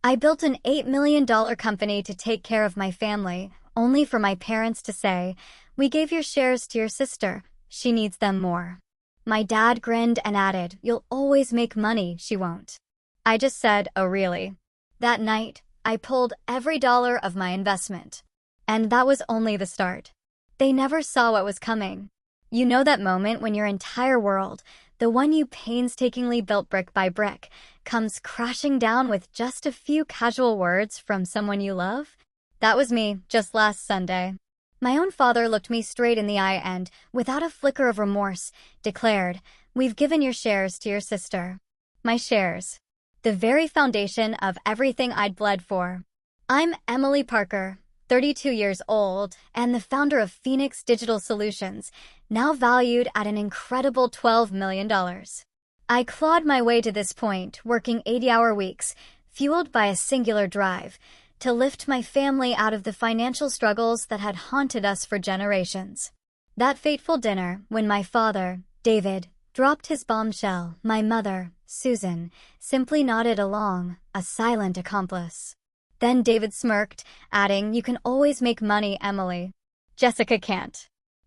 I built an $8 million company to take care of my family, only for my parents to say, "We gave your shares to your sister. She needs them more." My dad grinned and added, "You'll always make money, she won't." I just said, "Oh really?" That night, I pulled every dollar of my investment. And that was only the start. They never saw what was coming. You know that moment when your entire world, the one you painstakingly built brick by brick, comes crashing down with just a few casual words from someone you love? That was me, just last Sunday. My own father looked me straight in the eye and, without a flicker of remorse, declared, "We've given your shares to your sister." My shares. The very foundation of everything I'd bled for. I'm Emily Parker, 32 years old, and the founder of Phoenix Digital Solutions, now valued at an incredible $12 million. I clawed my way to this point, working 80-hour weeks, fueled by a singular drive, to lift my family out of the financial struggles that had haunted us for generations. That fateful dinner, when my father, David, dropped his bombshell, my mother, Susan, simply nodded along, a silent accomplice. Then David smirked, adding, "You can always make money, Emily. Jessica can't."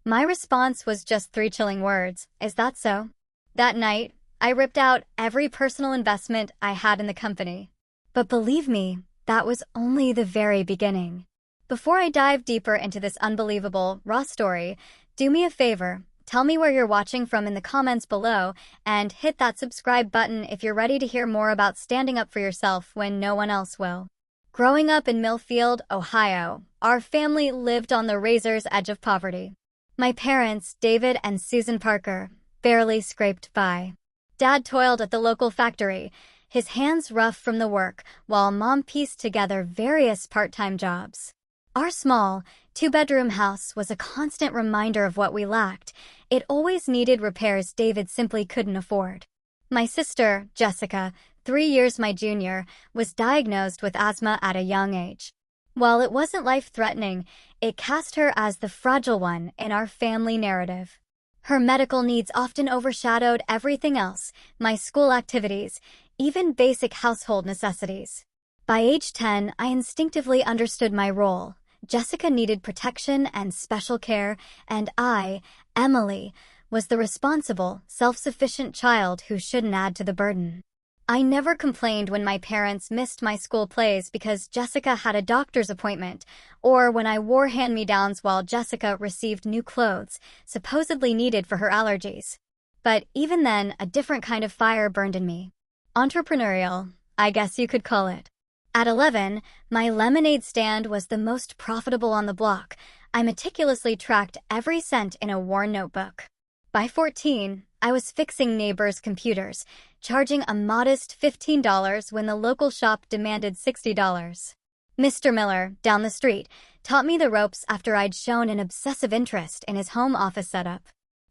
My response was just 3 chilling words, "Is that so?" That night, I ripped out every personal investment I had in the company. But believe me, that was only the very beginning. Before I dive deeper into this unbelievable, raw story, do me a favor, tell me where you're watching from in the comments below, and hit that subscribe button if you're ready to hear more about standing up for yourself when no one else will. Growing up in Millfield, Ohio, our family lived on the razor's edge of poverty. My parents, David and Susan Parker, barely scraped by. Dad toiled at the local factory, his hands rough from the work, while Mom pieced together various part-time jobs. Our small, 2-bedroom house was a constant reminder of what we lacked. It always needed repairs David simply couldn't afford. My sister, Jessica, 3 years my junior, was diagnosed with asthma at a young age. While it wasn't life-threatening, it cast her as the fragile one in our family narrative. Her medical needs often overshadowed everything else, my school activities, even basic household necessities. By age 10, I instinctively understood my role. Jessica needed protection and special care, and I, Emily, was the responsible, self-sufficient child who shouldn't add to the burden. I never complained when my parents missed my school plays because Jessica had a doctor's appointment, or when I wore hand-me-downs while Jessica received new clothes, supposedly needed for her allergies. But even then, a different kind of fire burned in me. Entrepreneurial, I guess you could call it. At 11, my lemonade stand was the most profitable on the block. I meticulously tracked every cent in a worn notebook. By 14, I was fixing neighbors' computers, charging a modest $15 when the local shop demanded $60. Mr. Miller, down the street, taught me the ropes after I'd shown an obsessive interest in his home office setup.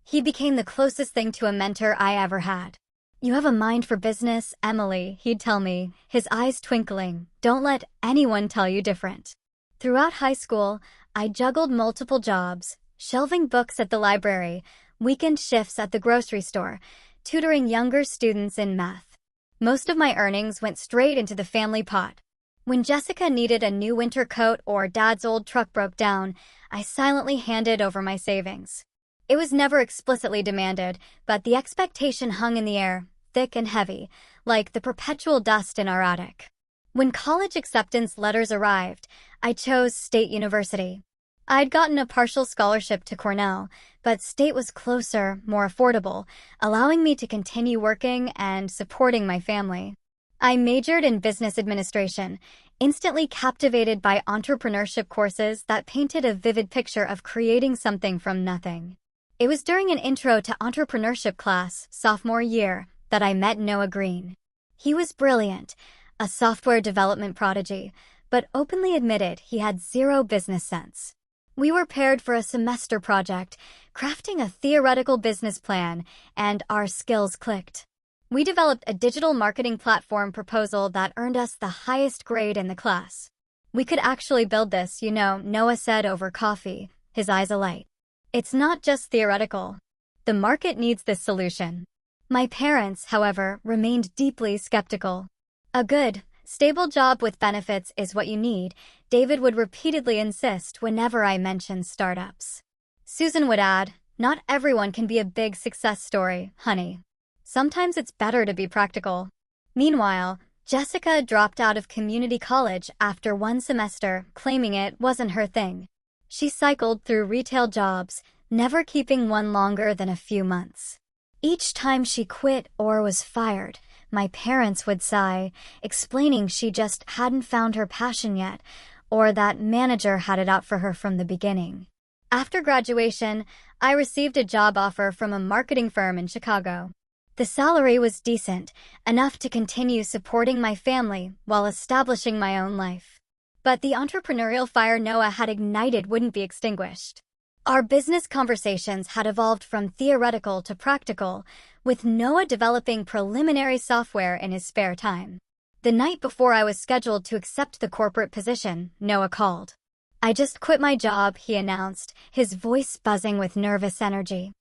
He became the closest thing to a mentor I ever had. "You have a mind for business, Emily," he'd tell me, his eyes twinkling. "Don't let anyone tell you different." Throughout high school, I juggled multiple jobs, shelving books at the library, weekend shifts at the grocery store, tutoring younger students in math. Most of my earnings went straight into the family pot. When Jessica needed a new winter coat or Dad's old truck broke down, I silently handed over my savings. It was never explicitly demanded, but the expectation hung in the air, thick and heavy, like the perpetual dust in our attic. When college acceptance letters arrived, I chose State University. I'd gotten a partial scholarship to Cornell, but State was closer, more affordable, allowing me to continue working and supporting my family. I majored in business administration, instantly captivated by entrepreneurship courses that painted a vivid picture of creating something from nothing. It was during an intro to entrepreneurship class, sophomore year, that I met Noah Green. He was brilliant, a software development prodigy, but openly admitted he had zero business sense. We were paired for a semester project, crafting a theoretical business plan, and our skills clicked. We developed a digital marketing platform proposal that earned us the highest grade in the class. "We could actually build this, you know," Noah said over coffee, his eyes alight. "It's not just theoretical. The market needs this solution." My parents, however, remained deeply skeptical. A good, Stable job with benefits is what you need, David would repeatedly insist whenever I mentioned startups. Susan would add, not everyone can be a big success story, honey. Sometimes it's better to be practical. Meanwhile, Jessica dropped out of community college after one semester, claiming it wasn't her thing. She cycled through retail jobs, never keeping one longer than a few months. Each time she quit or was fired, my parents would sigh, explaining she just hadn't found her passion yet, or that manager had it out for her from the beginning. After graduation, I received a job offer from a marketing firm in Chicago. The salary was decent, enough to continue supporting my family while establishing my own life. But the entrepreneurial fire Noah had ignited wouldn't be extinguished. Our business conversations had evolved from theoretical to practical, with Noah developing preliminary software in his spare time. The night before I was scheduled to accept the corporate position, Noah called. I just quit my job, he announced, his voice buzzing with nervous energy.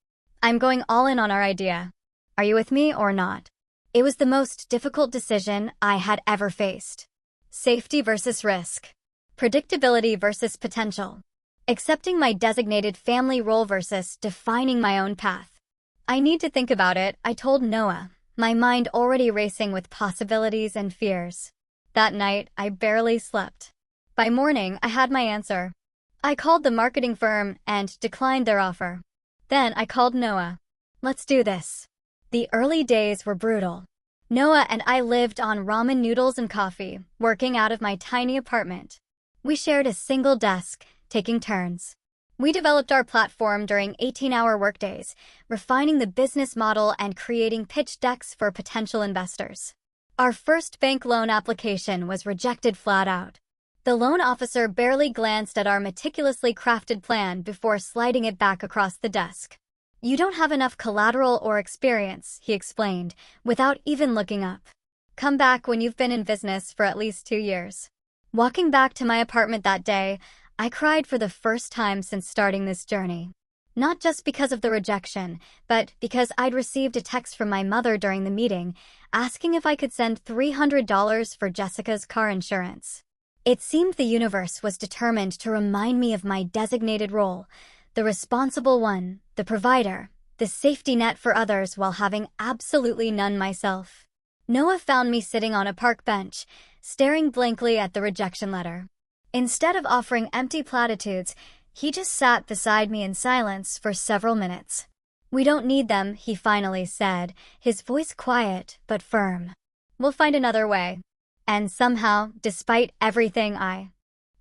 I'm going all in on our idea. Are you with me or not? It was the most difficult decision I had ever faced. Safety versus risk. Predictability versus potential. Accepting my designated family role versus defining my own path. I need to think about it, I told Noah, my mind already racing with possibilities and fears. That night, I barely slept. By morning, I had my answer. I called the marketing firm and declined their offer. Then I called Noah. Let's do this. The early days were brutal. Noah and I lived on ramen noodles and coffee, working out of my tiny apartment. We shared a single desk, taking turns. We developed our platform during 18-hour workdays, refining the business model and creating pitch decks for potential investors. Our first bank loan application was rejected flat out. The loan officer barely glanced at our meticulously crafted plan before sliding it back across the desk. You don't have enough collateral or experience, he explained, without even looking up. Come back when you've been in business for at least 2 years. Walking back to my apartment that day, I cried for the first time since starting this journey. Not just because of the rejection, but because I'd received a text from my mother during the meeting, asking if I could send $300 for Jessica's car insurance. It seemed the universe was determined to remind me of my designated role, the responsible one, the provider, the safety net for others while having absolutely none myself. Noah found me sitting on a park bench, staring blankly at the rejection letter. Instead of offering empty platitudes, he just sat beside me in silence for several minutes. We don't need them, he finally said, his voice quiet but firm. We'll find another way. And somehow, despite everything, I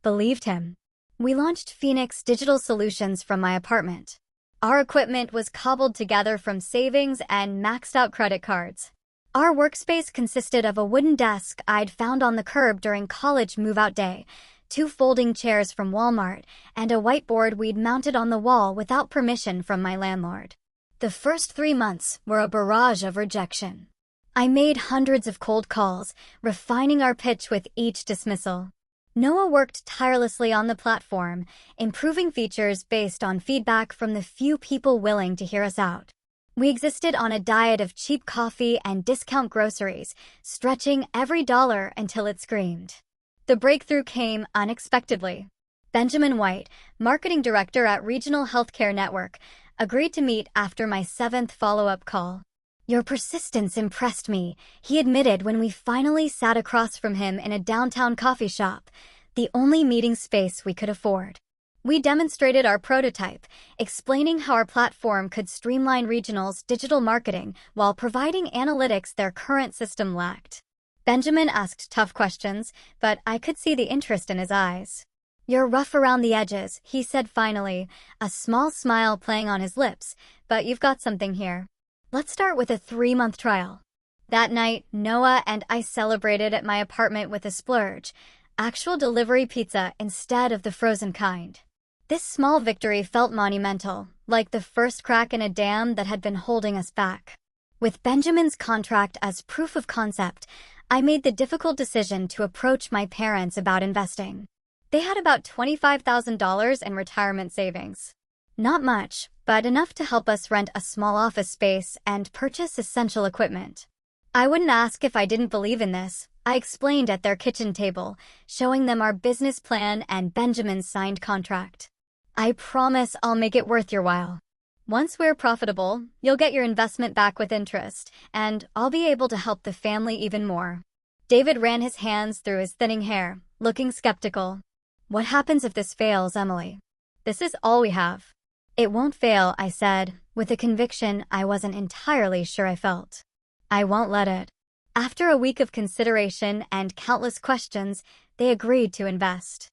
believed him. We launched Phoenix Digital Solutions from my apartment. Our equipment was cobbled together from savings and maxed-out credit cards. Our workspace consisted of a wooden desk I'd found on the curb during college move-out day, 2 folding chairs from Walmart, and a whiteboard we'd mounted on the wall without permission from my landlord. The first 3 months were a barrage of rejection. I made hundreds of cold calls, refining our pitch with each dismissal. Noah worked tirelessly on the platform, improving features based on feedback from the few people willing to hear us out. We existed on a diet of cheap coffee and discount groceries, stretching every dollar until it screamed. The breakthrough came unexpectedly. Benjamin White, marketing director at Regional Healthcare Network, agreed to meet after my 7th follow-up call. Your persistence impressed me, he admitted when we finally sat across from him in a downtown coffee shop, the only meeting space we could afford. We demonstrated our prototype, explaining how our platform could streamline Regional's digital marketing while providing analytics their current system lacked. Benjamin asked tough questions, but I could see the interest in his eyes. You're rough around the edges, he said finally, a small smile playing on his lips, but you've got something here. Let's start with a 3-month trial. That night, Noah and I celebrated at my apartment with a splurge, actual delivery pizza instead of the frozen kind. This small victory felt monumental, like the first crack in a dam that had been holding us back. With Benjamin's contract as proof of concept, I made the difficult decision to approach my parents about investing. They had about $25,000 in retirement savings. Not much, but enough to help us rent a small office space and purchase essential equipment. I wouldn't ask if I didn't believe in this. I explained at their kitchen table, showing them our business plan and Benjamin's signed contract. I promise I'll make it worth your while. Once we're profitable, you'll get your investment back with interest, and I'll be able to help the family even more. David ran his hands through his thinning hair, looking skeptical. What happens if this fails, Emily? This is all we have. It won't fail, I said, with a conviction I wasn't entirely sure I felt. I won't let it. After a week of consideration and countless questions, they agreed to invest.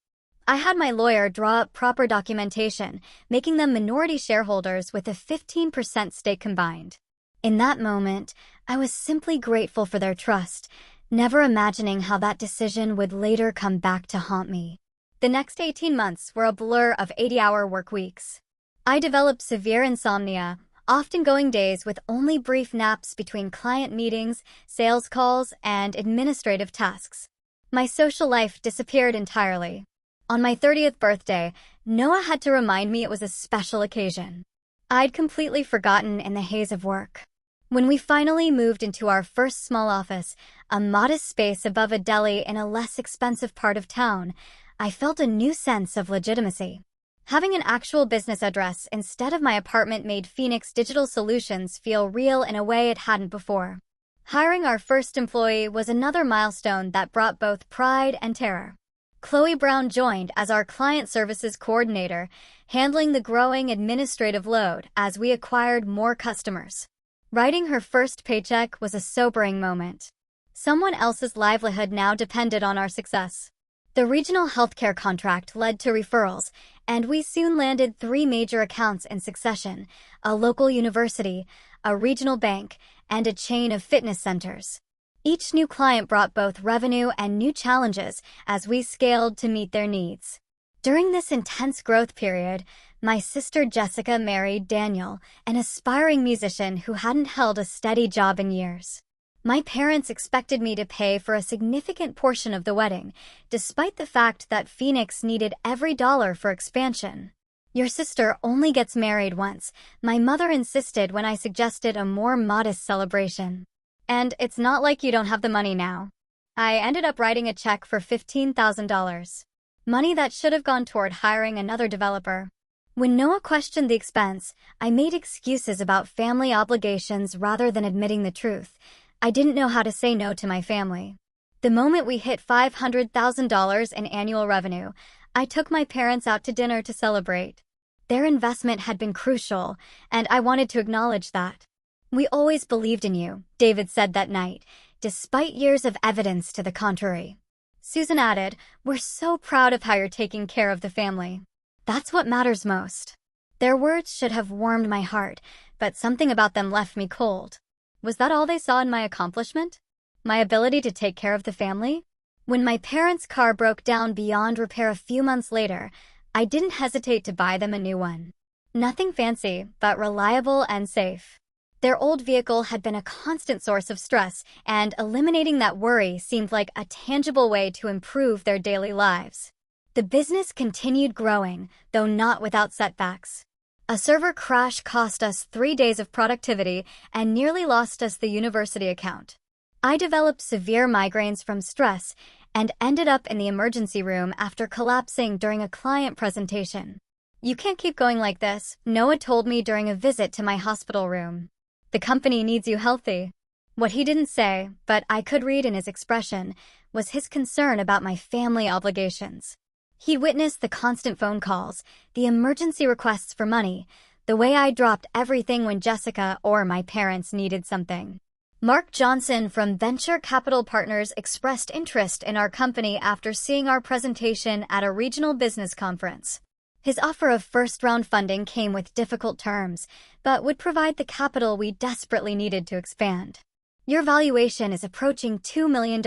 I had my lawyer draw up proper documentation, making them minority shareholders with a 15% stake combined. In that moment, I was simply grateful for their trust, never imagining how that decision would later come back to haunt me. The next 18 months were a blur of 80-hour work weeks. I developed severe insomnia, often going days with only brief naps between client meetings, sales calls, and administrative tasks. My social life disappeared entirely. On my 30th birthday, Noah had to remind me it was a special occasion. I'd completely forgotten in the haze of work. When we finally moved into our first small office, a modest space above a deli in a less expensive part of town, I felt a new sense of legitimacy. Having an actual business address instead of my apartment made Phoenix Digital Solutions feel real in a way it hadn't before. Hiring our first employee was another milestone that brought both pride and terror. Chloe Brown joined as our client services coordinator, handling the growing administrative load as we acquired more customers. Writing her first paycheck was a sobering moment. Someone else's livelihood now depended on our success. The regional healthcare contract led to referrals, and we soon landed 3 major accounts in succession: a local university, a regional bank, and a chain of fitness centers. Each new client brought both revenue and new challenges as we scaled to meet their needs. During this intense growth period, my sister Jessica married Daniel, an aspiring musician who hadn't held a steady job in years. My parents expected me to pay for a significant portion of the wedding, despite the fact that Phoenix needed every dollar for expansion. Your sister only gets married once, my mother insisted when I suggested a more modest celebration. And it's not like you don't have the money now. I ended up writing a check for $15,000. Money that should have gone toward hiring another developer. When Noah questioned the expense, I made excuses about family obligations rather than admitting the truth. I didn't know how to say no to my family. The moment we hit $500,000 in annual revenue, I took my parents out to dinner to celebrate. Their investment had been crucial, and I wanted to acknowledge that. We always believed in you, David said that night, despite years of evidence to the contrary. Susan added, "We're so proud of how you're taking care of the family. That's what matters most." Their words should have warmed my heart, but something about them left me cold. Was that all they saw in my accomplishment? My ability to take care of the family? When my parents' car broke down beyond repair a few months later, I didn't hesitate to buy them a new one. Nothing fancy, but reliable and safe. Their old vehicle had been a constant source of stress, and eliminating that worry seemed like a tangible way to improve their daily lives. The business continued growing, though not without setbacks. A server crash cost us 3 days of productivity and nearly lost us the university account. I developed severe migraines from stress and ended up in the emergency room after collapsing during a client presentation. "You can't keep going like this," Noah told me during a visit to my hospital room. "The company needs you healthy." What he didn't say, but I could read in his expression, was his concern about my family obligations. He witnessed the constant phone calls, the emergency requests for money, the way I dropped everything when Jessica or my parents needed something. Mark Johnson from Venture Capital Partners expressed interest in our company after seeing our presentation at a regional business conference. His offer of first-round funding came with difficult terms, but would provide the capital we desperately needed to expand. "Your valuation is approaching $2 million,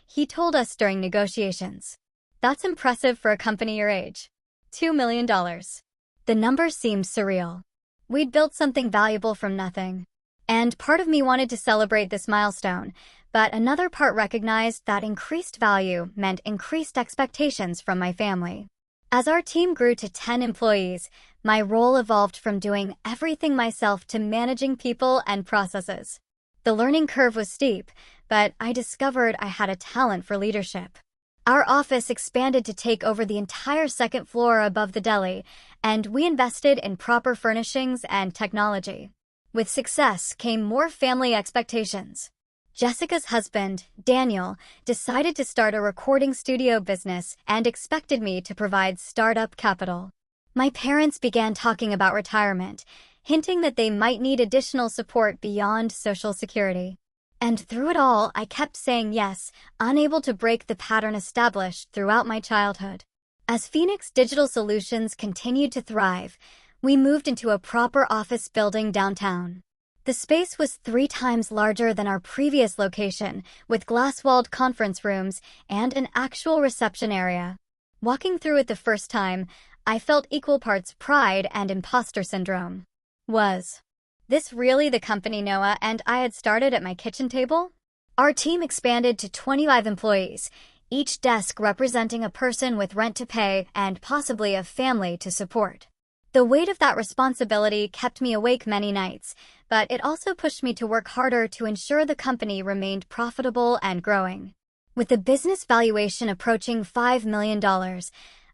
he told us during negotiations. "That's impressive for a company your age." $2 million. The number seemed surreal. We'd built something valuable from nothing. And part of me wanted to celebrate this milestone, but another part recognized that increased value meant increased expectations from my family. As our team grew to 10 employees, my role evolved from doing everything myself to managing people and processes. The learning curve was steep, but I discovered I had a talent for leadership. Our office expanded to take over the entire second floor above the deli, and we invested in proper furnishings and technology. With success came more family expectations. Jessica's husband, Daniel, decided to start a recording studio business and expected me to provide startup capital. My parents began talking about retirement, hinting that they might need additional support beyond Social Security. And through it all, I kept saying yes, unable to break the pattern established throughout my childhood. As Phoenix Digital Solutions continued to thrive, we moved into a proper office building downtown. The space was 3 times larger than our previous location, with glass-walled conference rooms and an actual reception area. Walking through it the first time, I felt equal parts pride and imposter syndrome. Was this really the company Noah and I had started at my kitchen table? Our team expanded to 25 employees, each desk representing a person with rent to pay and possibly a family to support. The weight of that responsibility kept me awake many nights, but it also pushed me to work harder to ensure the company remained profitable and growing. With the business valuation approaching $5 million,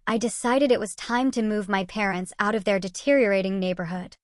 I decided it was time to move my parents out of their deteriorating neighborhood.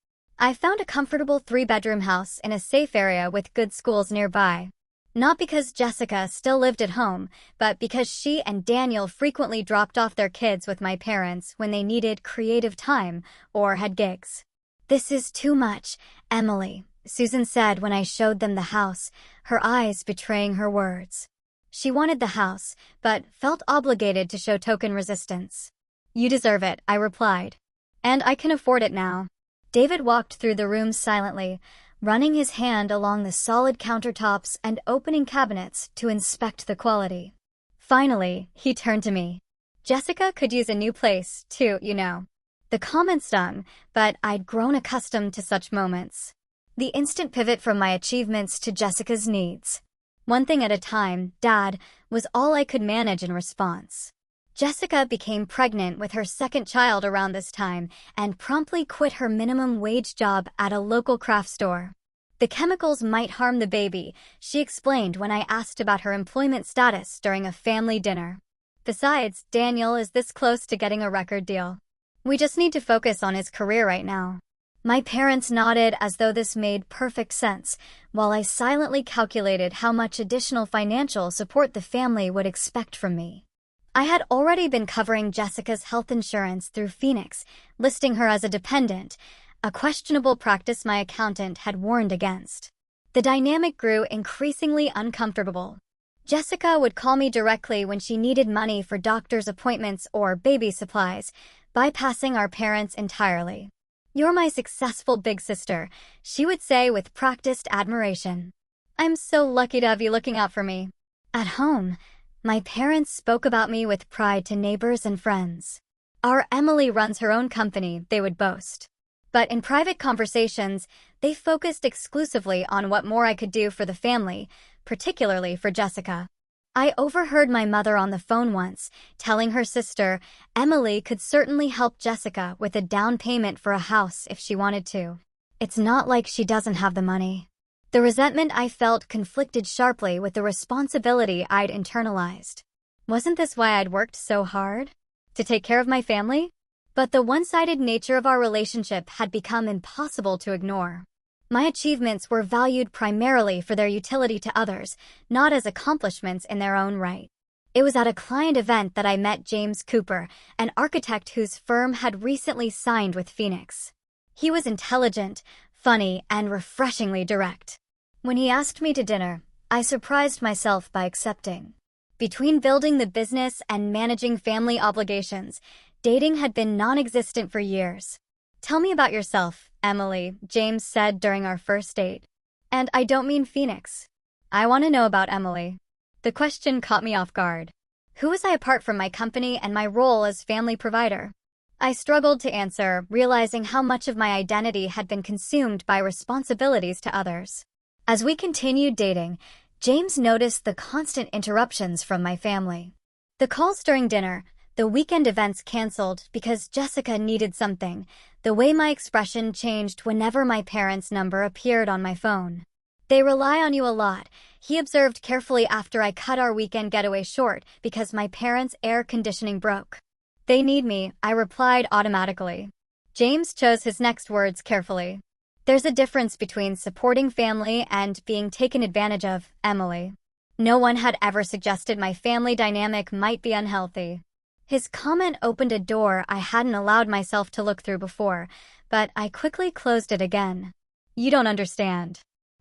I found a comfortable 3-bedroom house in a safe area with good schools nearby. Not because Jessica still lived at home, but because she and Daniel frequently dropped off their kids with my parents when they needed creative time or had gigs. "This is too much, Emily," Susan said when I showed them the house, her eyes betraying her words. She wanted the house, but felt obligated to show token resistance. "You deserve it," I replied. "And I can afford it now." David walked through the room silently, running his hand along the solid countertops and opening cabinets to inspect the quality. Finally, he turned to me. "Jessica could use a new place, too, you know." The comment stung, but I'd grown accustomed to such moments. The instant pivot from my achievements to Jessica's needs. One thing at a time, Dad, was all I could manage in response. Jessica became pregnant with her second child around this time and promptly quit her minimum wage job at a local craft store. The chemicals might harm the baby, she explained when I asked about her employment status during a family dinner. Besides, Daniel is this close to getting a record deal. We just need to focus on his career right now. My parents nodded as though this made perfect sense, while I silently calculated how much additional financial support the family would expect from me. I had already been covering Jessica's health insurance through Phoenix, listing her as a dependent, a questionable practice my accountant had warned against. The dynamic grew increasingly uncomfortable. Jessica would call me directly when she needed money for doctor's appointments or baby supplies, bypassing our parents entirely. "You're my successful big sister," she would say with practiced admiration. "I'm so lucky to have you looking out for me." At home, my parents spoke about me with pride to neighbors and friends. "Our Emily runs her own company," they would boast. But in private conversations, they focused exclusively on what more I could do for the family, particularly for Jessica. I overheard my mother on the phone once, telling her sister Emily could certainly help Jessica with a down payment for a house if she wanted to. "It's not like she doesn't have the money." The resentment I felt conflicted sharply with the responsibility I'd internalized. Wasn't this why I'd worked so hard? To take care of my family? But the one-sided nature of our relationship had become impossible to ignore. My achievements were valued primarily for their utility to others, not as accomplishments in their own right. It was at a client event that I met James Cooper, an architect whose firm had recently signed with Phoenix. He was intelligent, funny, and refreshingly direct. When he asked me to dinner, I surprised myself by accepting. Between building the business and managing family obligations, dating had been non-existent for years. "Tell me about yourself, Emily," James said during our first date. "And I don't mean Phoenix. I want to know about Emily." The question caught me off guard. Who was I apart from my company and my role as family provider? I struggled to answer, realizing how much of my identity had been consumed by responsibilities to others. As we continued dating, James noticed the constant interruptions from my family. The calls during dinner, the weekend events canceled because Jessica needed something, the way my expression changed whenever my parents' number appeared on my phone. They rely on you a lot, he observed carefully after I cut our weekend getaway short because my parents' air conditioning broke. They need me, I replied automatically. James chose his next words carefully. There's a difference between supporting family and being taken advantage of, Emily. No one had ever suggested my family dynamic might be unhealthy. His comment opened a door I hadn't allowed myself to look through before, but I quickly closed it again. You don't understand.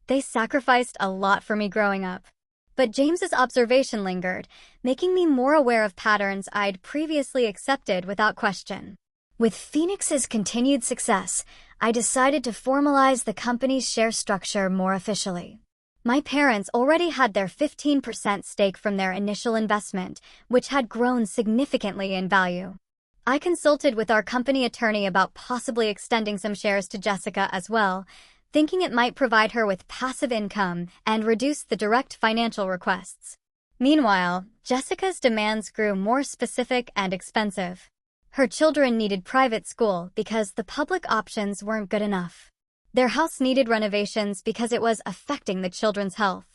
They sacrificed a lot for me growing up. But James's observation lingered, making me more aware of patterns I'd previously accepted without question. With Phoenix's continued success, I decided to formalize the company's share structure more officially. My parents already had their 15% stake from their initial investment, which had grown significantly in value. I consulted with our company attorney about possibly extending some shares to Jessica as well, thinking it might provide her with passive income and reduce the direct financial requests. Meanwhile, Jessica's demands grew more specific and expensive. Her children needed private school because the public options weren't good enough. Their house needed renovations because it was affecting the children's health.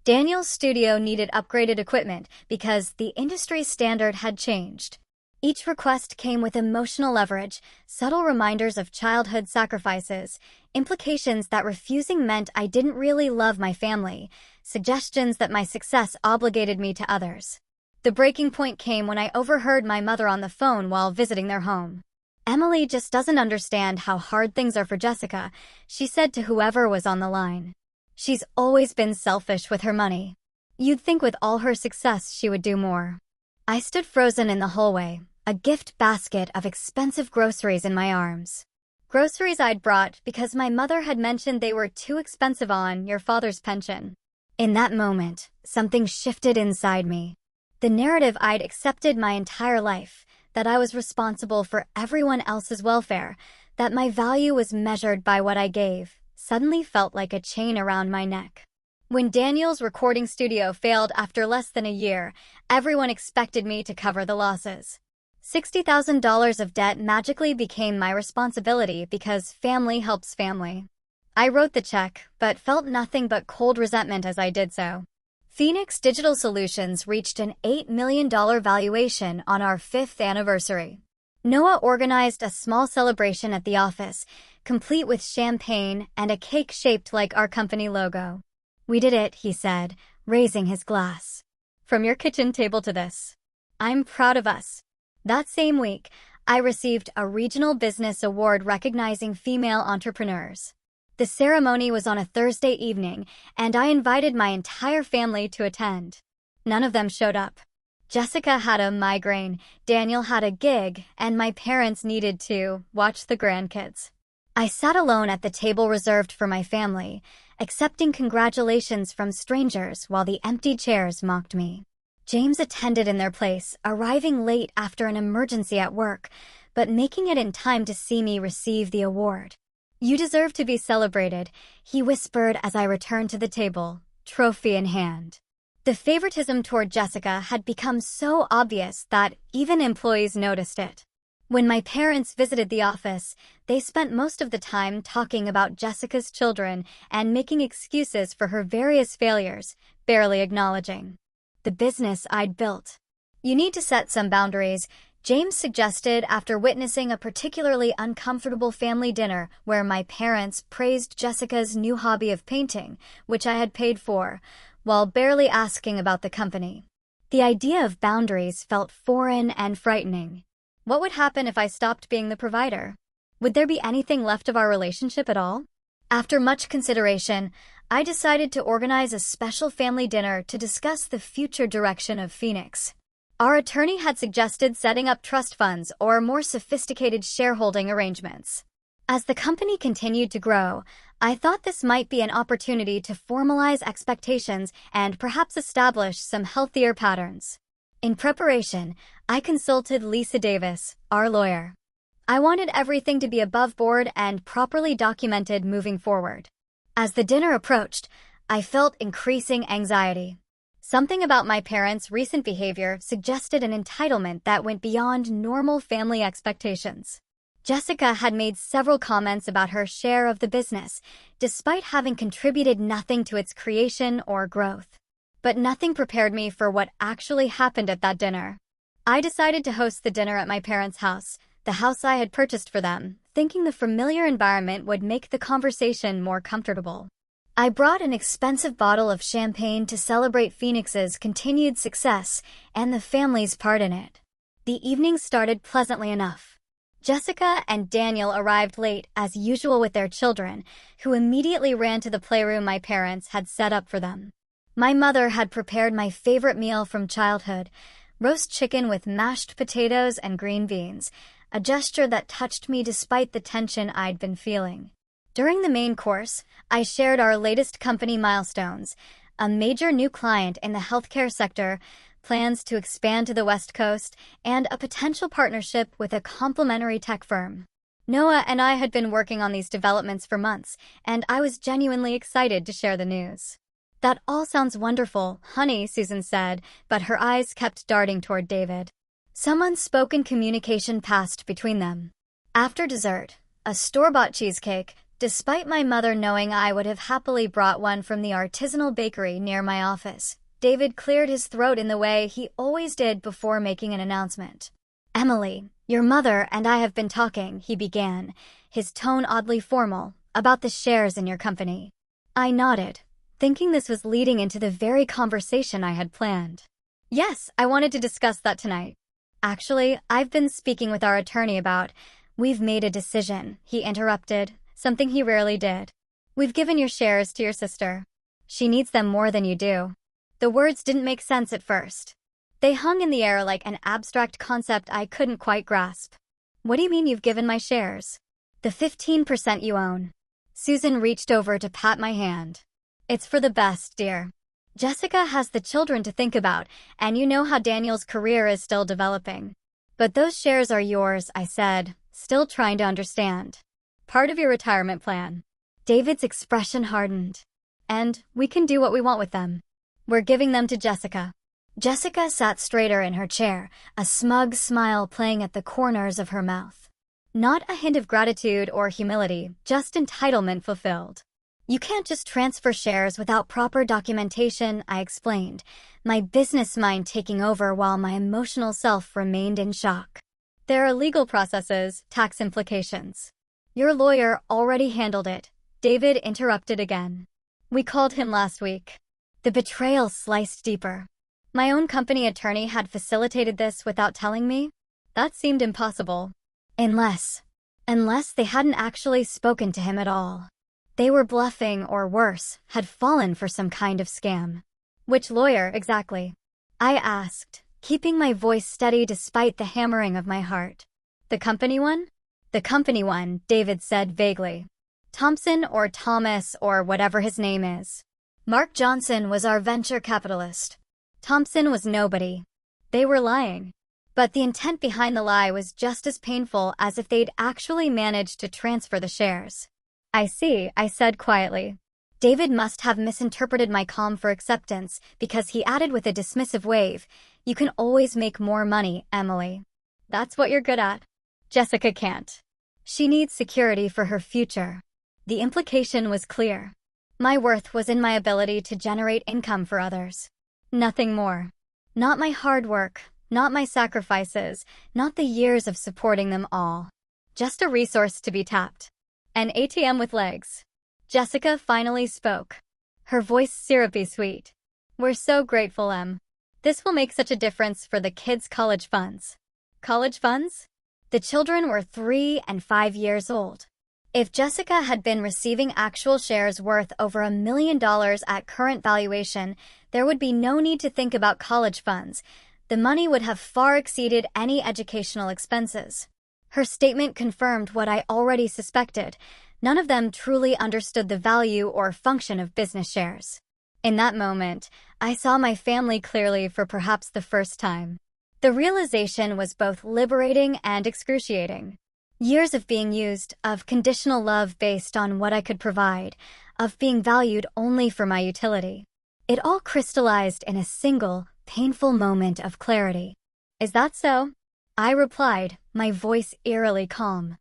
Daniel's studio needed upgraded equipment because the industry standard had changed. Each request came with emotional leverage, subtle reminders of childhood sacrifices, implications that refusing meant I didn't really love my family, suggestions that my success obligated me to others. The breaking point came when I overheard my mother on the phone while visiting their home. Emily just doesn't understand how hard things are for Jessica, she said to whoever was on the line. She's always been selfish with her money. You'd think with all her success she would do more. I stood frozen in the hallway, a gift basket of expensive groceries in my arms. Groceries I'd brought because my mother had mentioned they were too expensive on your father's pension. In that moment, something shifted inside me. The narrative I'd accepted my entire life, that I was responsible for everyone else's welfare, that my value was measured by what I gave, suddenly felt like a chain around my neck. When Daniel's recording studio failed after less than a year, everyone expected me to cover the losses. $60,000 of debt magically became my responsibility because family helps family. I wrote the check, but felt nothing but cold resentment as I did so. Phoenix Digital Solutions reached an $8 million valuation on our 5th anniversary. Noah organized a small celebration at the office, complete with champagne and a cake shaped like our company logo. We did it, he said, raising his glass. From your kitchen table to this. I'm proud of us. That same week, I received a regional business award recognizing female entrepreneurs. The ceremony was on a Thursday evening, and I invited my entire family to attend. None of them showed up. Jessica had a migraine, Daniel had a gig, and my parents needed to watch the grandkids. I sat alone at the table reserved for my family, accepting congratulations from strangers while the empty chairs mocked me. James attended in their place, arriving late after an emergency at work, but making it in time to see me receive the award. You deserve to be celebrated, he whispered as I returned to the table, trophy in hand. The favoritism toward Jessica had become so obvious that even employees noticed it. When my parents visited the office, they spent most of the time talking about Jessica's children and making excuses for her various failures, barely acknowledging the business I'd built. You need to set some boundaries, James suggested after witnessing a particularly uncomfortable family dinner where my parents praised Jessica's new hobby of painting, which I had paid for, while barely asking about the company. The idea of boundaries felt foreign and frightening. What would happen if I stopped being the provider? Would there be anything left of our relationship at all? After much consideration, I decided to organize a special family dinner to discuss the future direction of Phoenix. Our attorney had suggested setting up trust funds or more sophisticated shareholding arrangements. As the company continued to grow, I thought this might be an opportunity to formalize expectations and perhaps establish some healthier patterns. In preparation, I consulted Lisa Davis, our lawyer. I wanted everything to be above board and properly documented moving forward. As the dinner approached, I felt increasing anxiety. Something about my parents' recent behavior suggested an entitlement that went beyond normal family expectations. Jessica had made several comments about her share of the business, despite having contributed nothing to its creation or growth. But nothing prepared me for what actually happened at that dinner. I decided to host the dinner at my parents' house, the house I had purchased for them, thinking the familiar environment would make the conversation more comfortable. I brought an expensive bottle of champagne to celebrate Phoenix's continued success and the family's part in it. The evening started pleasantly enough. Jessica and Daniel arrived late, as usual with their children, who immediately ran to the playroom my parents had set up for them. My mother had prepared my favorite meal from childhood, roast chicken with mashed potatoes and green beans, a gesture that touched me despite the tension I'd been feeling. During the main course, I shared our latest company milestones, a major new client in the healthcare sector, plans to expand to the West Coast, and a potential partnership with a complementary tech firm. Noah and I had been working on these developments for months, and I was genuinely excited to share the news. "That all sounds wonderful, honey," Susan said, but her eyes kept darting toward David. Some unspoken communication passed between them. After dessert, a store-bought cheesecake, despite my mother knowing I would have happily brought one from the artisanal bakery near my office, David cleared his throat in the way he always did before making an announcement. "Emily, your mother and I have been talking," he began, his tone oddly formal, "about the shares in your company." I nodded, thinking this was leading into the very conversation I had planned. "Yes, I wanted to discuss that tonight. Actually, I've been speaking with our attorney about— We've made a decision," he interrupted, something he rarely did. "We've given your shares to your sister. She needs them more than you do." The words didn't make sense at first. They hung in the air like an abstract concept I couldn't quite grasp. "What do you mean you've given my shares?" "The 15% you own." Susan reached over to pat my hand. "It's for the best, dear. Jessica has the children to think about, and you know how Daniel's career is still developing. But those shares are yours," I said, still trying to understand. "Part of your retirement plan." David's expression hardened. "And we can do what we want with them. We're giving them to Jessica." Jessica sat straighter in her chair, a smug smile playing at the corners of her mouth. Not a hint of gratitude or humility, just entitlement fulfilled. "You can't just transfer shares without proper documentation," I explained, my business mind taking over while my emotional self remained in shock. "There are legal processes, tax implications." "Your lawyer already handled it," David interrupted again. "We called him last week." The betrayal sliced deeper. My own company attorney had facilitated this without telling me? That seemed impossible. Unless they hadn't actually spoken to him at all. They were bluffing, or worse, had fallen for some kind of scam. "Which lawyer, exactly?" I asked, keeping my voice steady despite the hammering of my heart. "The company one?" "The company one," David said vaguely. "Thompson or Thomas or whatever his name is. Mark Johnson was our venture capitalist. Thompson was nobody." They were lying. But the intent behind the lie was just as painful as if they'd actually managed to transfer the shares. "I see," I said quietly. David must have misinterpreted my calm for acceptance, because he added with a dismissive wave, "You can always make more money, Emily. That's what you're good at. Jessica can't. She needs security for her future." The implication was clear. My worth was in my ability to generate income for others. Nothing more. Not my hard work, not my sacrifices, not the years of supporting them all. Just a resource to be tapped. An ATM with legs. Jessica finally spoke. Her voice syrupy sweet. "We're so grateful, Em. This will make such a difference for the kids' college funds." College funds? The children were 3 and 5 years old. If Jessica had been receiving actual shares worth over $1 million at current valuation, there would be no need to think about college funds. The money would have far exceeded any educational expenses. Her statement confirmed what I already suspected. None of them truly understood the value or function of business shares. In that moment, I saw my family clearly for perhaps the first time. The realization was both liberating and excruciating. Years of being used, of conditional love based on what I could provide, of being valued only for my utility. It all crystallized in a single, painful moment of clarity. "Is that so?" I replied, my voice eerily calm.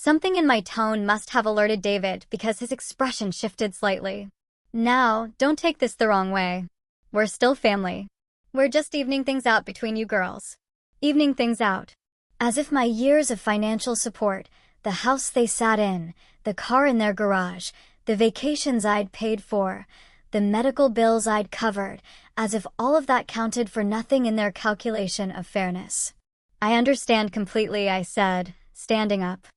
Something in my tone must have alerted David because his expression shifted slightly. Now, don't take this the wrong way. We're still family. We're just evening things out between you girls. Evening things out. As if my years of financial support, the house they sat in, the car in their garage, the vacations I'd paid for, the medical bills I'd covered, as if all of that counted for nothing in their calculation of fairness. I understand completely, I said, standing up.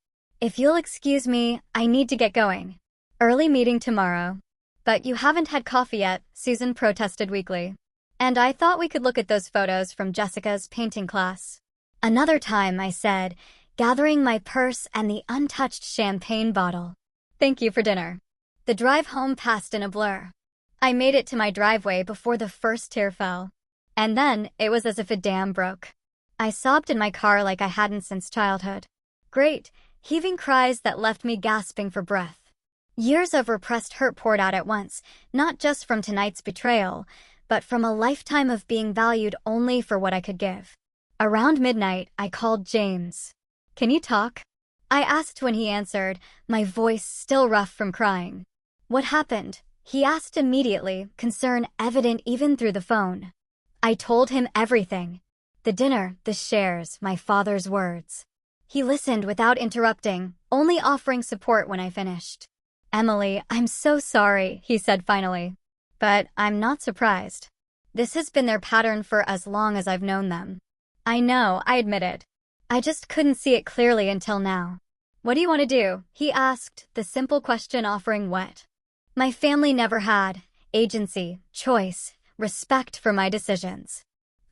If you'll excuse me, I need to get going. Early meeting tomorrow. But you haven't had coffee yet, Susan protested weakly. And I thought we could look at those photos from Jessica's painting class. Another time, I said, gathering my purse and the untouched champagne bottle. Thank you for dinner. The drive home passed in a blur. I made it to my driveway before the first tear fell. And then, it was as if a dam broke. I sobbed in my car like I hadn't since childhood. Great, heaving cries that left me gasping for breath. Years of repressed hurt poured out at once, not just from tonight's betrayal, but from a lifetime of being valued only for what I could give. Around midnight, I called James. Can you talk? I asked when he answered, my voice still rough from crying. What happened? He asked immediately, concern evident even through the phone. I told him everything. The dinner, the shares, my father's words. He listened without interrupting, only offering support when I finished. Emily, I'm so sorry, he said finally. But I'm not surprised. This has been their pattern for as long as I've known them. I know, I admitted. I just couldn't see it clearly until now. What do you want to do? He asked, the simple question offering what? My family never had agency, choice, respect for my decisions.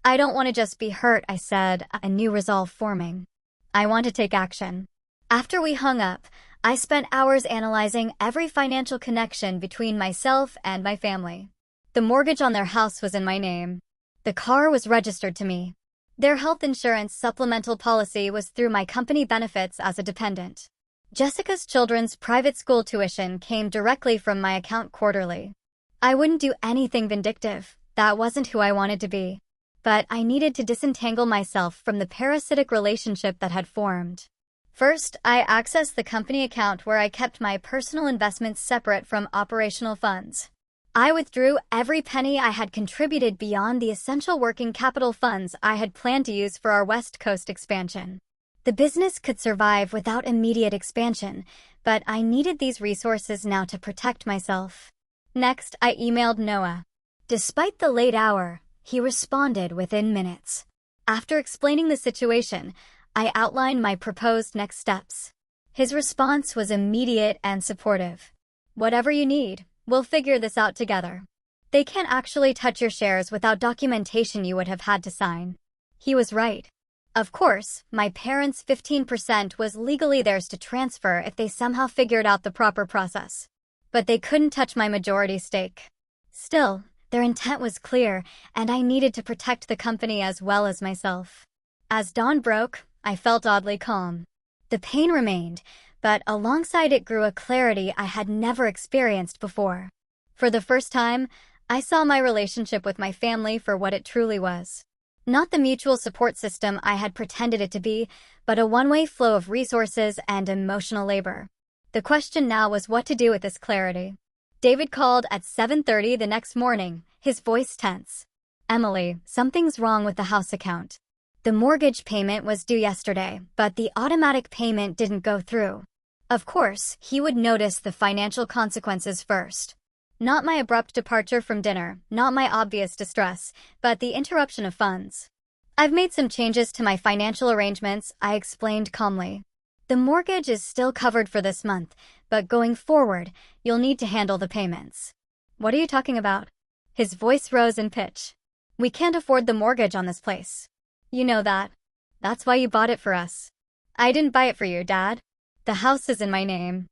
I don't want to just be hurt, I said, a new resolve forming. I want to take action. After we hung up, I spent hours analyzing every financial connection between myself and my family. The mortgage on their house was in my name. The car was registered to me. Their health insurance supplemental policy was through my company benefits as a dependent. Jessica's children's private school tuition came directly from my account quarterly. I wouldn't do anything vindictive. That wasn't who I wanted to be. But I needed to disentangle myself from the parasitic relationship that had formed. First, I accessed the company account where I kept my personal investments separate from operational funds. I withdrew every penny I had contributed beyond the essential working capital funds I had planned to use for our West Coast expansion. The business could survive without immediate expansion, but I needed these resources now to protect myself. Next, I emailed Noah. Despite the late hour, he responded within minutes. After explaining the situation, I outlined my proposed next steps. His response was immediate and supportive. Whatever you need, we'll figure this out together. They can't actually touch your shares without documentation you would have had to sign. He was right. Of course, my parents' 15% was legally theirs to transfer if they somehow figured out the proper process. But they couldn't touch my majority stake. Still, their intent was clear, and I needed to protect the company as well as myself. As dawn broke, I felt oddly calm. The pain remained, but alongside it grew a clarity I had never experienced before. For the first time, I saw my relationship with my family for what it truly was. Not the mutual support system I had pretended it to be, but a one-way flow of resources and emotional labor. The question now was what to do with this clarity. David called at 7:30 the next morning, his voice tense. Emily, something's wrong with the house account. The mortgage payment was due yesterday, but the automatic payment didn't go through. Of course, he would notice the financial consequences first. Not my abrupt departure from dinner, not my obvious distress, but the interruption of funds. I've made some changes to my financial arrangements, I explained calmly. The mortgage is still covered for this month, but going forward, you'll need to handle the payments. What are you talking about? His voice rose in pitch. We can't afford the mortgage on this place. You know that. That's why you bought it for us. I didn't buy it for you, Dad. The house is in my name.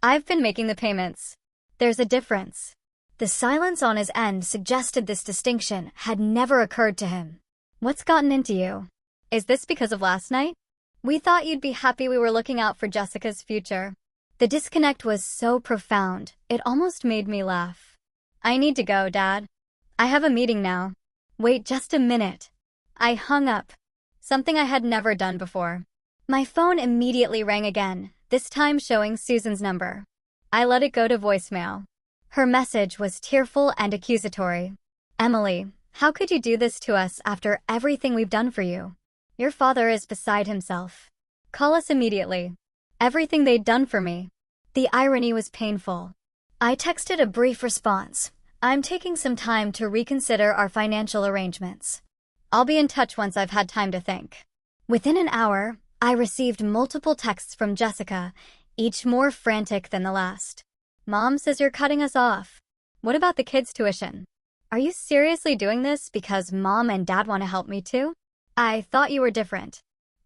I've been making the payments. There's a difference. The silence on his end suggested this distinction had never occurred to him. What's gotten into you? Is this because of last night? We thought you'd be happy we were looking out for Jessica's future. The disconnect was so profound, it almost made me laugh. I need to go, Dad. I have a meeting now. Wait just a minute. I hung up. Something I had never done before. My phone immediately rang again, this time showing Susan's number. I let it go to voicemail. Her message was tearful and accusatory. Emily, how could you do this to us after everything we've done for you? Your father is beside himself. Call us immediately. Everything they'd done for me. The irony was painful. I texted a brief response. I'm taking some time to reconsider our financial arrangements. I'll be in touch once I've had time to think. Within an hour, I received multiple texts from Jessica, each more frantic than the last. Mom says you're cutting us off. What about the kids' tuition? Are you seriously doing this because Mom and Dad want to help me too? I thought you were different.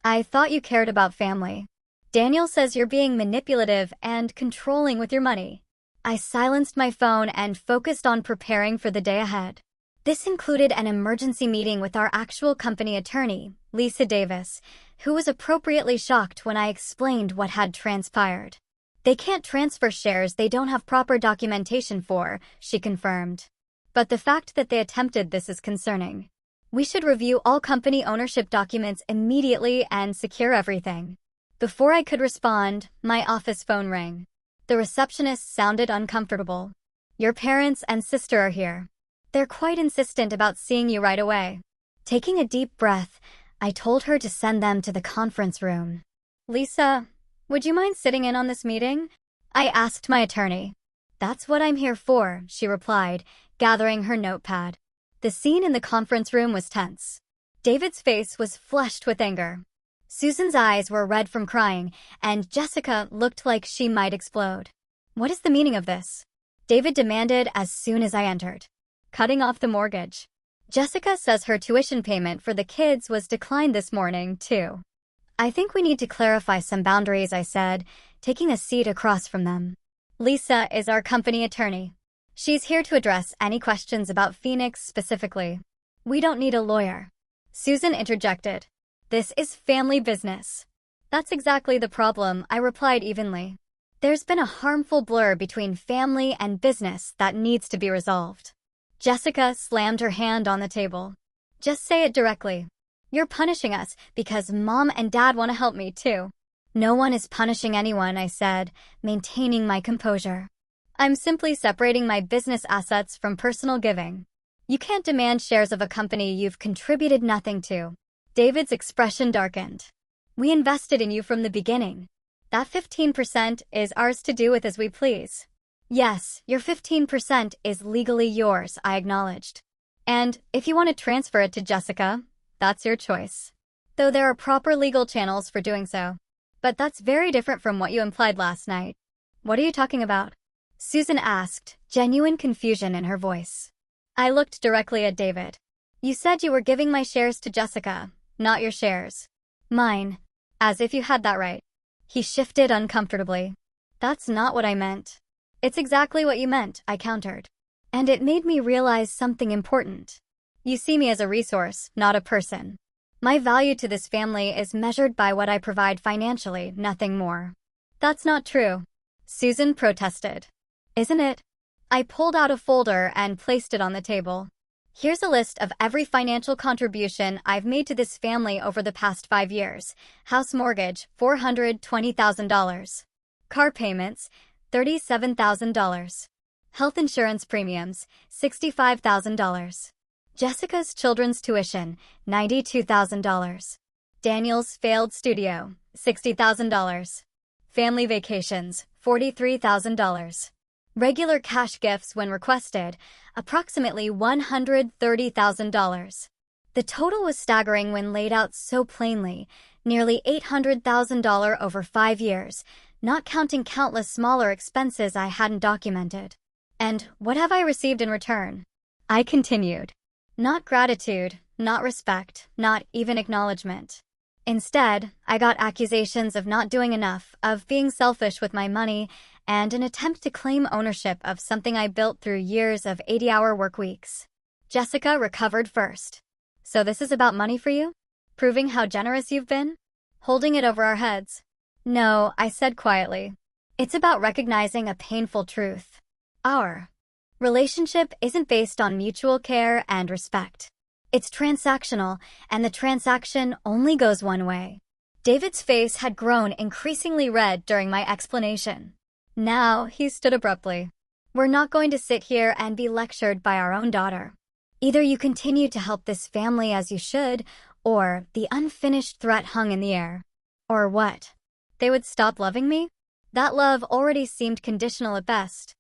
I thought you cared about family. Daniel says you're being manipulative and controlling with your money. I silenced my phone and focused on preparing for the day ahead. This included an emergency meeting with our actual company attorney, Lisa Davis, who was appropriately shocked when I explained what had transpired. They can't transfer shares they don't have proper documentation for, she confirmed. But the fact that they attempted this is concerning. We should review all company ownership documents immediately and secure everything. Before I could respond, my office phone rang. The receptionist sounded uncomfortable. Your parents and sister are here. They're quite insistent about seeing you right away. Taking a deep breath, I told her to send them to the conference room. Lisa, would you mind sitting in on this meeting? I asked my attorney. That's what I'm here for, she replied, gathering her notepad. The scene in the conference room was tense. David's face was flushed with anger. Susan's eyes were red from crying, and Jessica looked like she might explode. What is the meaning of this? David demanded as soon as I entered. Cutting off the mortgage. Jessica says her tuition payment for the kids was declined this morning, too. I think we need to clarify some boundaries, I said, taking a seat across from them. Lisa is our company attorney. She's here to address any questions about Phoenix specifically. We don't need a lawyer. Susan interjected. This is family business. That's exactly the problem, I replied evenly. There's been a harmful blur between family and business that needs to be resolved. Jessica slammed her hand on the table. Just say it directly. You're punishing us because Mom and Dad want to help me too. No one is punishing anyone, I said, maintaining my composure. I'm simply separating my business assets from personal giving. You can't demand shares of a company you've contributed nothing to. David's expression darkened. We invested in you from the beginning. That 15% is ours to do with as we please. Yes, your 15% is legally yours, I acknowledged. And if you want to transfer it to Jessica, that's your choice. Though there are proper legal channels for doing so. But that's very different from what you implied last night. What are you talking about? Susan asked, genuine confusion in her voice. I looked directly at David. You said you were giving my shares to Jessica, not your shares. Mine. As if you had that right. He shifted uncomfortably. That's not what I meant. It's exactly what you meant, I countered. And it made me realize something important. You see me as a resource, not a person. My value to this family is measured by what I provide financially, nothing more. That's not true. Susan protested. Isn't it? I pulled out a folder and placed it on the table. Here's a list of every financial contribution I've made to this family over the past 5 years. House mortgage, $420,000. Car payments, $37,000. Health insurance premiums, $65,000. Jessica's children's tuition, $92,000. Daniel's failed studio, $60,000. Family vacations, $43,000. Regular cash gifts when requested, approximately $130,000. The total was staggering when laid out so plainly, nearly $800,000 over 5 years, not counting countless smaller expenses I hadn't documented. And what have I received in return? I continued. Not gratitude, not respect, not even acknowledgement. Instead, I got accusations of not doing enough, of being selfish with my money, and an attempt to claim ownership of something I built through years of 80-hour work weeks. Jessica recovered first. So this is about money for you? Proving how generous you've been? Holding it over our heads? No, I said quietly. It's about recognizing a painful truth. Our relationship isn't based on mutual care and respect. It's transactional, and the transaction only goes one way. David's face had grown increasingly red during my explanation. Now, he stood abruptly. We're not going to sit here and be lectured by our own daughter. Either you continue to help this family as you should, or the unfinished threat hung in the air. Or what? They would stop loving me? That love already seemed conditional at best.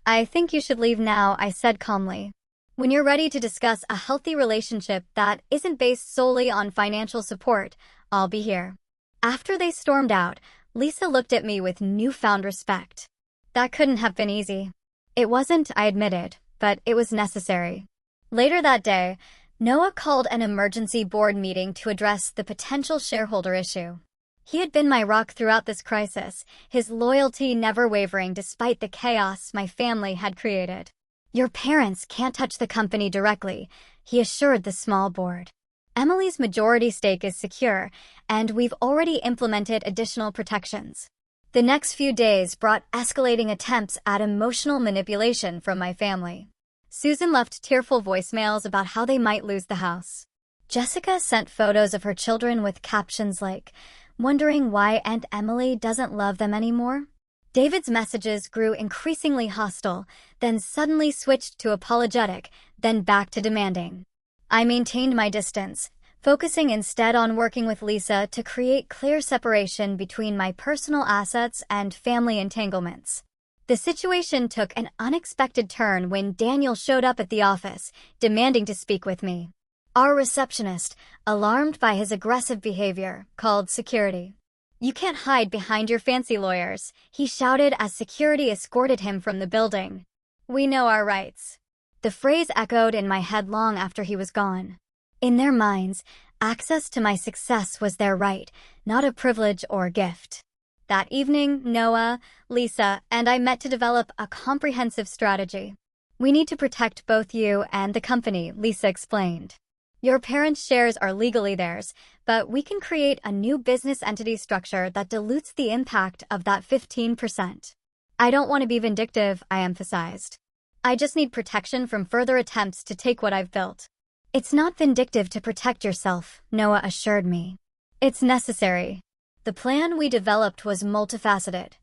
I think you should leave now, I said calmly. When you're ready to discuss a healthy relationship that isn't based solely on financial support, I'll be here. After they stormed out, Lisa looked at me with newfound respect. That couldn't have been easy. It wasn't, I admitted, but it was necessary. Later that day, Noah called an emergency board meeting to address the potential shareholder issue. He had been my rock throughout this crisis, his loyalty never wavering despite the chaos my family had created. Your parents can't touch the company directly, he assured the small board. Emily's majority stake is secure, and we've already implemented additional protections. The next few days brought escalating attempts at emotional manipulation from my family. Susan left tearful voicemails about how they might lose the house. Jessica sent photos of her children with captions like, wondering why Aunt Emily doesn't love them anymore. David's messages grew increasingly hostile, then suddenly switched to apologetic, then back to demanding. I maintained my distance, focusing instead on working with Lisa to create clear separation between my personal assets and family entanglements. The situation took an unexpected turn when Daniel showed up at the office, demanding to speak with me. Our receptionist, alarmed by his aggressive behavior, called security. You can't hide behind your fancy lawyers, he shouted as security escorted him from the building. We know our rights. The phrase echoed in my head long after he was gone. In their minds, access to my success was their right, not a privilege or gift. That evening, Noah, Lisa, and I met to develop a comprehensive strategy. We need to protect both you and the company, Lisa explained. Your parents' shares are legally theirs, but we can create a new business entity structure that dilutes the impact of that 15%. I don't want to be vindictive, I emphasized. I just need protection from further attempts to take what I've built. It's not vindictive to protect yourself, Noah assured me. It's necessary. The plan we developed was multifaceted.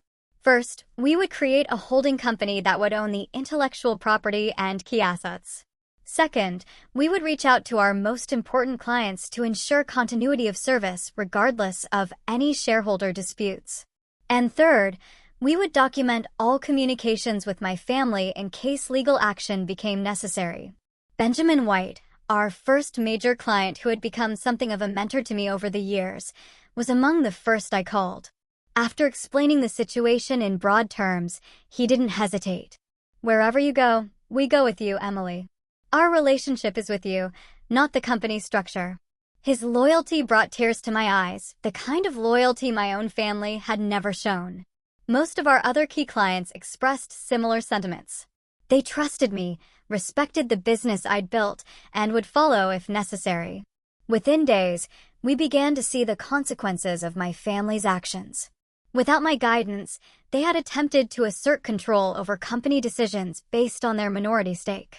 First, we would create a holding company that would own the intellectual property and key assets. Second, we would reach out to our most important clients to ensure continuity of service regardless of any shareholder disputes. And third, we would document all communications with my family in case legal action became necessary. Benjamin White, our first major client who had become something of a mentor to me over the years, was among the first I called. After explaining the situation in broad terms, he didn't hesitate. Wherever you go, we go with you, Emily. Our relationship is with you, not the company structure. His loyalty brought tears to my eyes, the kind of loyalty my own family had never shown. Most of our other key clients expressed similar sentiments. They trusted me, respected the business I'd built, and would follow if necessary. Within days, we began to see the consequences of my family's actions. Without my guidance, they had attempted to assert control over company decisions based on their minority stake.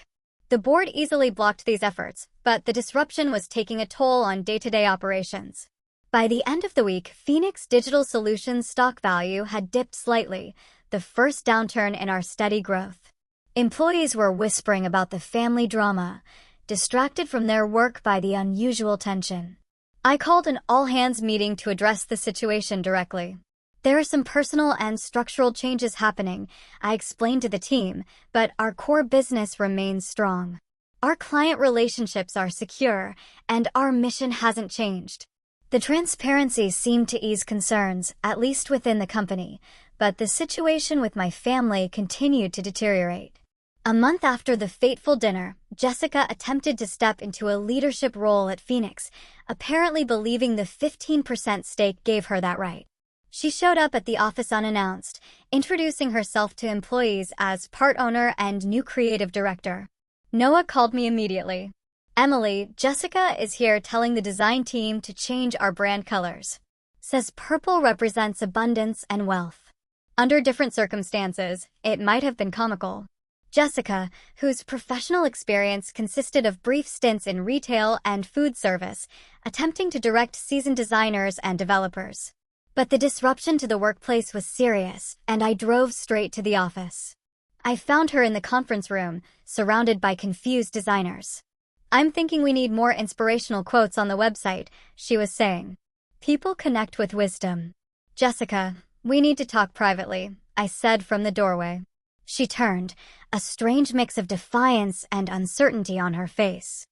The board easily blocked these efforts, but the disruption was taking a toll on day-to-day operations. By the end of the week, Phoenix Digital Solutions stock value had dipped slightly, the first downturn in our steady growth. Employees were whispering about the family drama, distracted from their work by the unusual tension. I called an all-hands meeting to address the situation directly. There are some personal and structural changes happening, I explained to the team, but our core business remains strong. Our client relationships are secure, and our mission hasn't changed. The transparency seemed to ease concerns, at least within the company, but the situation with my family continued to deteriorate. A month after the fateful dinner, Jessica attempted to step into a leadership role at Phoenix, apparently believing the 15% stake gave her that right. She showed up at the office unannounced, introducing herself to employees as part owner and new creative director. Noah called me immediately. Emily, Jessica is here telling the design team to change our brand colors. Says purple represents abundance and wealth. Under different circumstances, it might have been comical. Jessica, whose professional experience consisted of brief stints in retail and food service, attempting to direct seasoned designers and developers. But the disruption to the workplace was serious, and I drove straight to the office. I found her in the conference room, surrounded by confused designers. "I'm thinking we need more inspirational quotes on the website," she was saying. "People connect with wisdom." "Jessica, we need to talk privately," I said from the doorway. She turned, a strange mix of defiance and uncertainty on her face.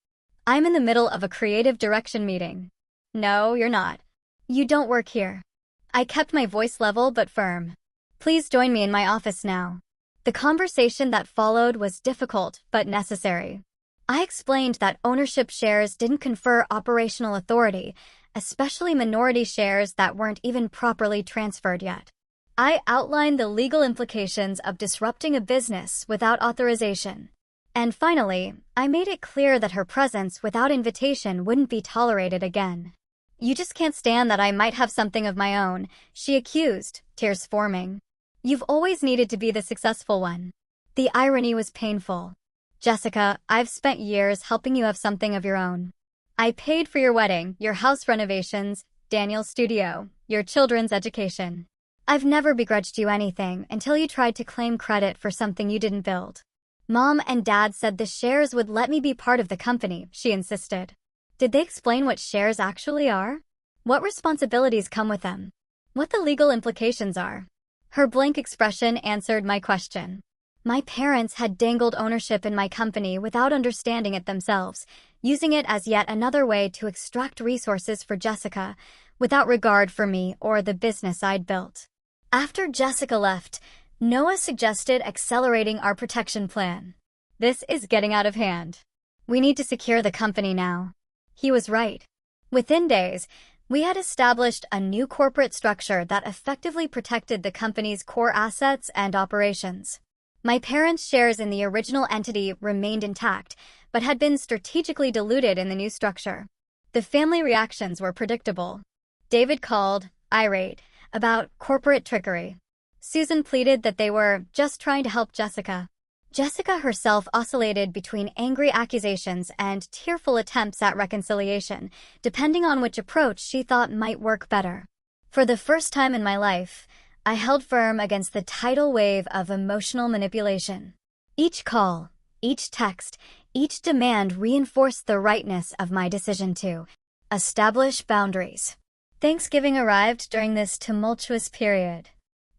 "I'm in the middle of a creative direction meeting." "No, you're not. You don't work here." I kept my voice level but firm. "Please join me in my office now." The conversation that followed was difficult but necessary. I explained that ownership shares didn't confer operational authority, especially minority shares that weren't even properly transferred yet. I outlined the legal implications of disrupting a business without authorization. And finally, I made it clear that her presence without invitation wouldn't be tolerated again. "You just can't stand that I might have something of my own," she accused, tears forming. "You've always needed to be the successful one." The irony was painful. "Jessica, I've spent years helping you have something of your own. I paid for your wedding, your house renovations, Daniel's studio, your children's education. I've never begrudged you anything until you tried to claim credit for something you didn't build." "Mom and Dad said the shares would let me be part of the company," she insisted. "Did they explain what shares actually are? What responsibilities come with them? What the legal implications are?" Her blank expression answered my question. My parents had dangled ownership in my company without understanding it themselves, using it as yet another way to extract resources for Jessica, without regard for me or the business I'd built. After Jessica left, Noah suggested accelerating our protection plan. "This is getting out of hand. We need to secure the company now." He was right. Within days, we had established a new corporate structure that effectively protected the company's core assets and operations. My parents' shares in the original entity remained intact, but had been strategically diluted in the new structure. The family reactions were predictable. David called, irate, about corporate trickery. Susan pleaded that they were just trying to help Jessica. Jessica herself oscillated between angry accusations and tearful attempts at reconciliation, depending on which approach she thought might work better. For the first time in my life, I held firm against the tidal wave of emotional manipulation. Each call, each text, each demand reinforced the rightness of my decision to establish boundaries. Thanksgiving arrived during this tumultuous period.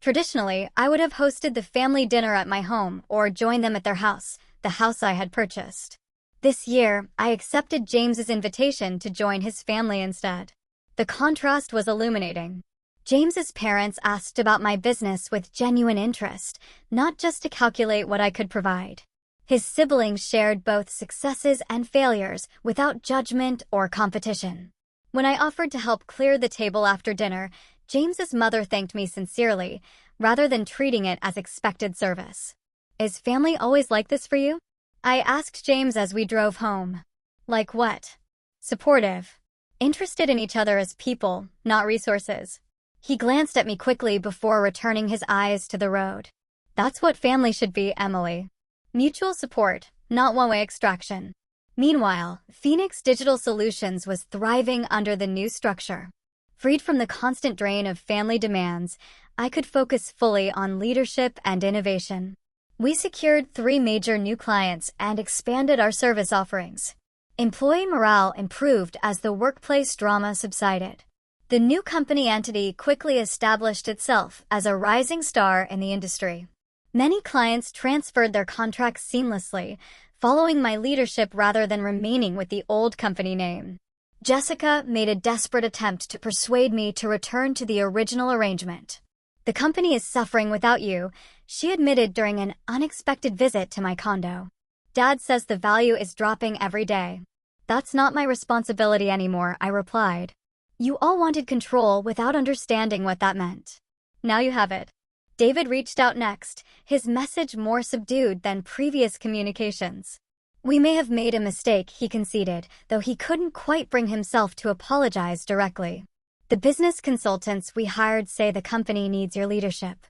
Traditionally, I would have hosted the family dinner at my home or joined them at their house, the house I had purchased. This year, I accepted James's invitation to join his family instead. The contrast was illuminating. James's parents asked about my business with genuine interest, not just to calculate what I could provide. His siblings shared both successes and failures without judgment or competition. When I offered to help clear the table after dinner, James's mother thanked me sincerely, rather than treating it as expected service. "Is family always like this for you?" I asked James as we drove home. "Like what?" "Supportive. Interested in each other as people, not resources." He glanced at me quickly before returning his eyes to the road. "That's what family should be, Emily. Mutual support, not one-way extraction." Meanwhile, Phoenix Digital Solutions was thriving under the new structure. Freed from the constant drain of family demands, I could focus fully on leadership and innovation. We secured 3 major new clients and expanded our service offerings. Employee morale improved as the workplace drama subsided. The new company entity quickly established itself as a rising star in the industry. Many clients transferred their contracts seamlessly, following my leadership rather than remaining with the old company name. Jessica made a desperate attempt to persuade me to return to the original arrangement. "The company is suffering without you," she admitted during an unexpected visit to my condo. "Dad says the value is dropping every day." "That's not my responsibility anymore," I replied. "You all wanted control without understanding what that meant. Now you have it." David reached out next, his message more subdued than previous communications. "We may have made a mistake," he conceded, though he couldn't quite bring himself to apologize directly. "The business consultants we hired say the company needs your leadership."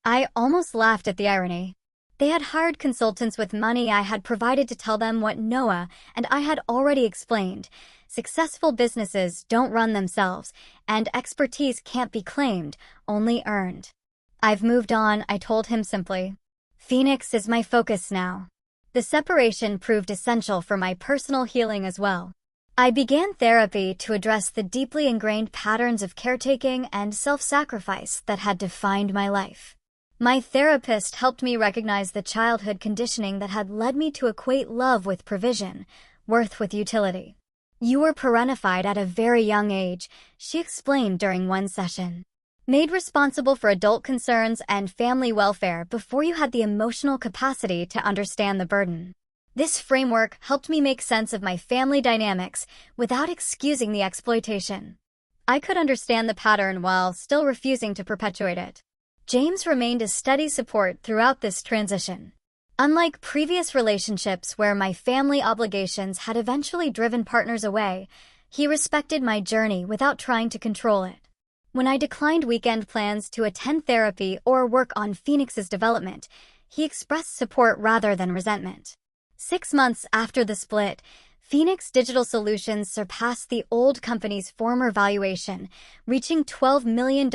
I almost laughed at the irony. They had hired consultants with money I had provided to tell them what Noah and I had already explained. Successful businesses don't run themselves, and expertise can't be claimed, only earned. I've moved on, I told him simply. Phoenix is my focus now. The separation proved essential for my personal healing as well. I began therapy to address the deeply ingrained patterns of caretaking and self-sacrifice that had defined my life. My therapist helped me recognize the childhood conditioning that had led me to equate love with provision, worth with utility. You were parentified at a very young age, she explained during one session. Made responsible for adult concerns and family welfare before you had the emotional capacity to understand the burden. This framework helped me make sense of my family dynamics without excusing the exploitation. I could understand the pattern while still refusing to perpetuate it. James remained a steady support throughout this transition. Unlike previous relationships where my family obligations had eventually driven partners away, he respected my journey without trying to control it. When I declined weekend plans to attend therapy or work on Phoenix's development, he expressed support rather than resentment. 6 months after the split, Phoenix Digital Solutions surpassed the old company's former valuation, reaching $12 million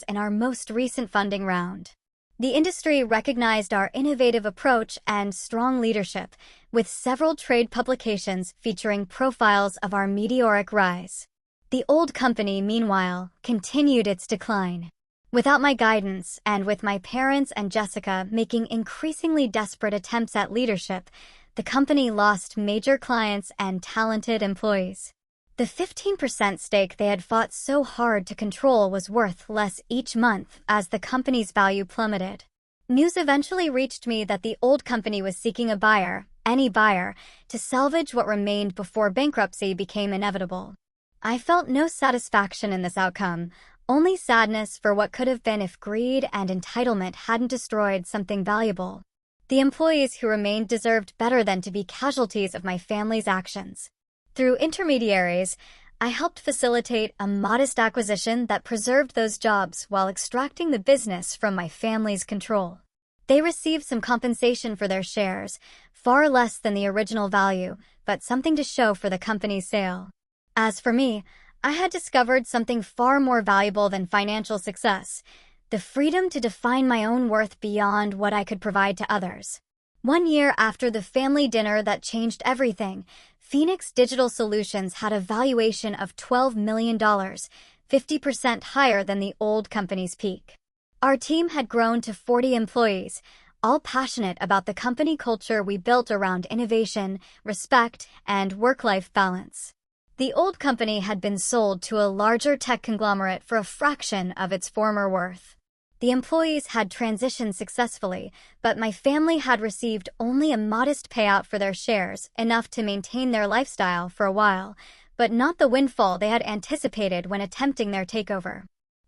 in our most recent funding round. The industry recognized our innovative approach and strong leadership, with several trade publications featuring profiles of our meteoric rise. The old company, meanwhile, continued its decline. Without my guidance, and with my parents and Jessica making increasingly desperate attempts at leadership, the company lost major clients and talented employees. The 15% stake they had fought so hard to control was worth less each month as the company's value plummeted. News eventually reached me that the old company was seeking a buyer, any buyer, to salvage what remained before bankruptcy became inevitable. I felt no satisfaction in this outcome, only sadness for what could have been if greed and entitlement hadn't destroyed something valuable. The employees who remained deserved better than to be casualties of my family's actions. Through intermediaries, I helped facilitate a modest acquisition that preserved those jobs while extracting the business from my family's control. They received some compensation for their shares, far less than the original value, but something to show for the company's sale. As for me, I had discovered something far more valuable than financial success: the freedom to define my own worth beyond what I could provide to others. 1 year after the family dinner that changed everything, Phoenix Digital Solutions had a valuation of $12 million, 50% higher than the old company's peak. Our team had grown to 40 employees, all passionate about the company culture we built around innovation, respect, and work-life balance. The old company had been sold to a larger tech conglomerate for a fraction of its former worth. The employees had transitioned successfully, but my family had received only a modest payout for their shares, enough to maintain their lifestyle for a while, but not the windfall they had anticipated when attempting their takeover.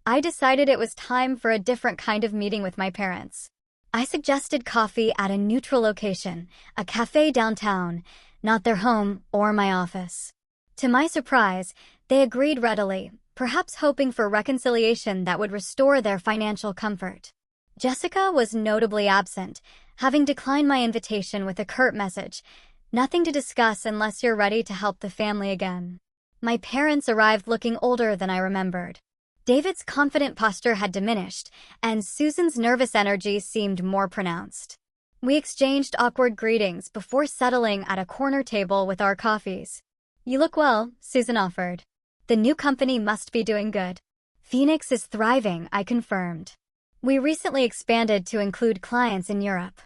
I decided it was time for a different kind of meeting with my parents. I suggested coffee at a neutral location, a cafe downtown, not their home or my office. To my surprise, they agreed readily, perhaps hoping for reconciliation that would restore their financial comfort. Jessica was notably absent, having declined my invitation with a curt message: "Nothing to discuss unless you're ready to help the family again." My parents arrived looking older than I remembered. David's confident posture had diminished, and Susan's nervous energy seemed more pronounced. We exchanged awkward greetings before settling at a corner table with our coffees. "You look well," Susan offered. "The new company must be doing good." "Phoenix is thriving," I confirmed. "We recently expanded to include clients in Europe."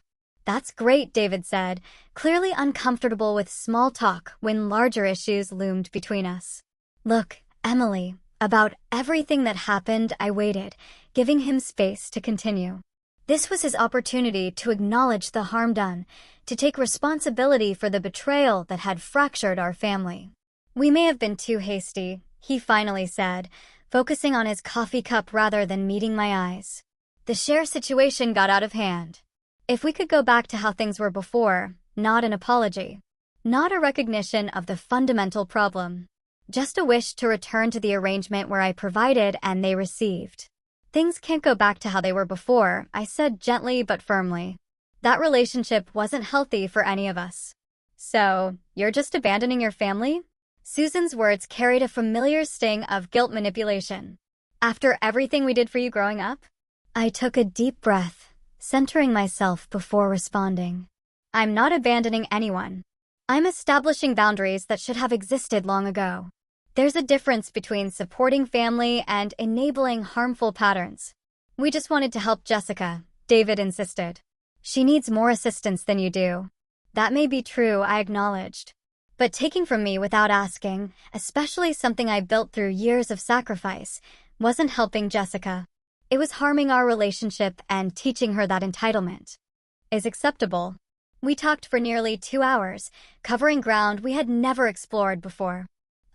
"That's great," David said, clearly uncomfortable with small talk when larger issues loomed between us. "Look, Emily, about everything that happened," I waited, giving him space to continue. This was his opportunity to acknowledge the harm done, to take responsibility for the betrayal that had fractured our family. "We may have been too hasty," he finally said, focusing on his coffee cup rather than meeting my eyes. "The share situation got out of hand. If we could go back to how things were before, not an apology, not a recognition of the fundamental problem, just a wish to return to the arrangement where I provided and they received." "Things can't go back to how they were before," I said gently but firmly. That relationship wasn't healthy for any of us. So, you're just abandoning your family? Susan's words carried a familiar sting of guilt manipulation. After everything we did for you growing up? I took a deep breath, centering myself before responding. I'm not abandoning anyone. I'm establishing boundaries that should have existed long ago. There's a difference between supporting family and enabling harmful patterns. We just wanted to help Jessica, David insisted. She needs more assistance than you do. That may be true, I acknowledged. But taking from me without asking, especially something I built through years of sacrifice, wasn't helping Jessica. It was harming our relationship and teaching her that entitlement is acceptable. We talked for nearly 2 hours, covering ground we had never explored before.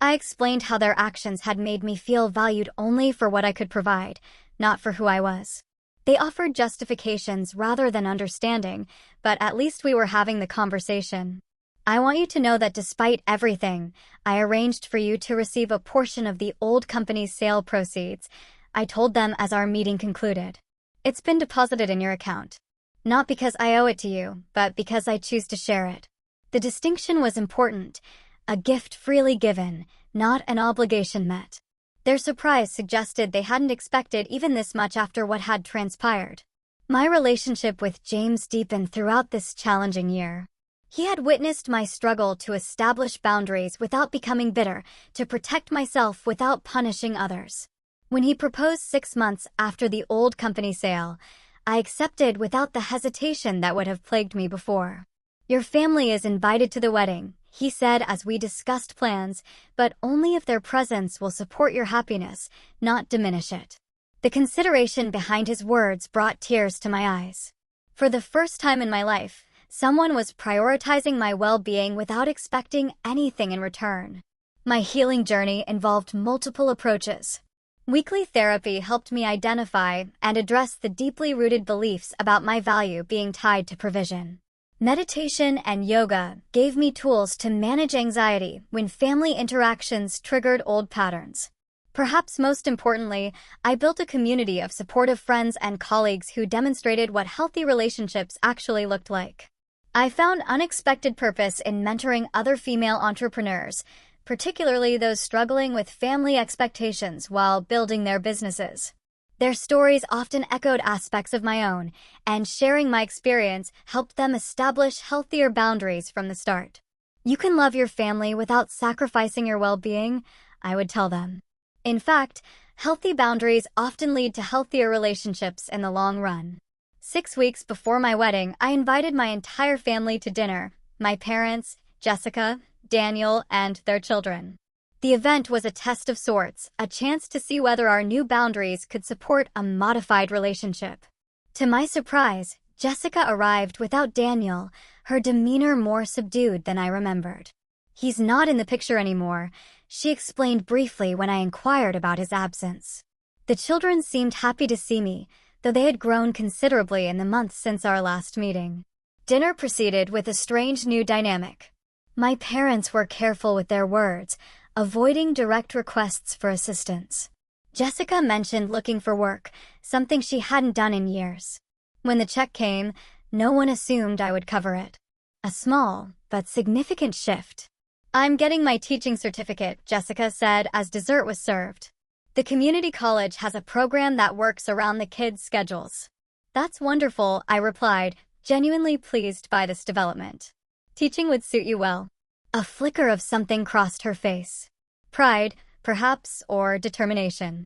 I explained how their actions had made me feel valued only for what I could provide, not for who I was. They offered justifications rather than understanding, but at least we were having the conversation. I want you to know that despite everything, I arranged for you to receive a portion of the old company's sale proceeds, I told them as our meeting concluded. It's been deposited in your account. Not because I owe it to you, but because I choose to share it. The distinction was important, a gift freely given, not an obligation met. Their surprise suggested they hadn't expected even this much after what had transpired. My relationship with James deepened throughout this challenging year. He had witnessed my struggle to establish boundaries without becoming bitter, to protect myself without punishing others. When he proposed 6 months after the old company sale, I accepted without the hesitation that would have plagued me before. Your family is invited to the wedding, he said as we discussed plans, but only if their presence will support your happiness, not diminish it. The consideration behind his words brought tears to my eyes. For the first time in my life, someone was prioritizing my well-being without expecting anything in return. My healing journey involved multiple approaches. Weekly therapy helped me identify and address the deeply rooted beliefs about my value being tied to provision. Meditation and yoga gave me tools to manage anxiety when family interactions triggered old patterns. Perhaps most importantly, I built a community of supportive friends and colleagues who demonstrated what healthy relationships actually looked like. I found unexpected purpose in mentoring other female entrepreneurs, particularly those struggling with family expectations while building their businesses. Their stories often echoed aspects of my own, and sharing my experience helped them establish healthier boundaries from the start. You can love your family without sacrificing your well-being, I would tell them. In fact, healthy boundaries often lead to healthier relationships in the long run. 6 weeks before my wedding, I invited my entire family to dinner, my parents, Jessica, Daniel, and their children. The event was a test of sorts, a chance to see whether our new boundaries could support a modified relationship. To my surprise, Jessica arrived without Daniel, her demeanor more subdued than I remembered. He's not in the picture anymore, she explained briefly when I inquired about his absence. The children seemed happy to see me, though they had grown considerably in the months since our last meeting. Dinner proceeded with a strange new dynamic. My parents were careful with their words, avoiding direct requests for assistance. Jessica mentioned looking for work, something she hadn't done in years. When the check came, no one assumed I would cover it. A small, but significant shift. I'm getting my teaching certificate, Jessica said as dessert was served. The community college has a program that works around the kids' schedules. That's wonderful, I replied, genuinely pleased by this development. Teaching would suit you well. A flicker of something crossed her face. Pride, perhaps, or determination.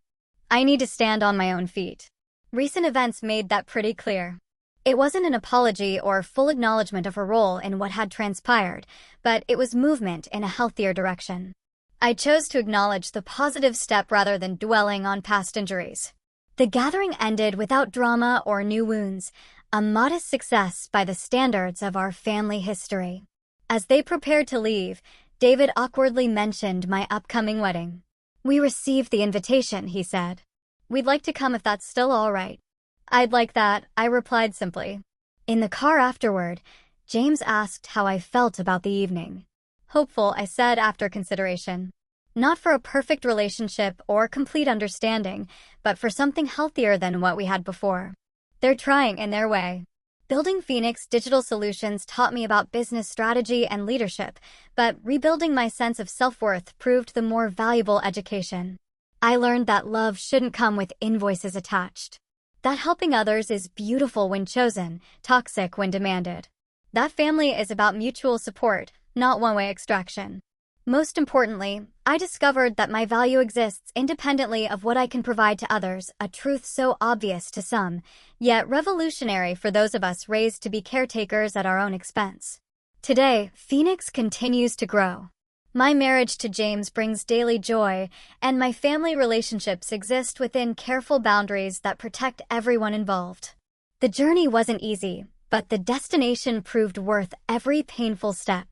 I need to stand on my own feet. Recent events made that pretty clear. It wasn't an apology or full acknowledgement of her role in what had transpired, but it was movement in a healthier direction. I chose to acknowledge the positive step rather than dwelling on past injuries. The gathering ended without drama or new wounds, a modest success by the standards of our family history. As they prepared to leave, David awkwardly mentioned my upcoming wedding. We received the invitation, he said. We'd like to come if that's still all right. I'd like that, I replied simply. In the car afterward, James asked how I felt about the evening. Hopeful, I said after consideration. Not for a perfect relationship or complete understanding, but for something healthier than what we had before. They're trying in their way. Building Phoenix Digital Solutions taught me about business strategy and leadership, but rebuilding my sense of self-worth proved the more valuable education. I learned that love shouldn't come with invoices attached. That helping others is beautiful when chosen, toxic when demanded. That family is about mutual support, not one-way extraction. Most importantly, I discovered that my value exists independently of what I can provide to others, a truth so obvious to some, yet revolutionary for those of us raised to be caretakers at our own expense. Today, Phoenix continues to grow. My marriage to James brings daily joy, and my family relationships exist within careful boundaries that protect everyone involved. The journey wasn't easy, but the destination proved worth every painful step.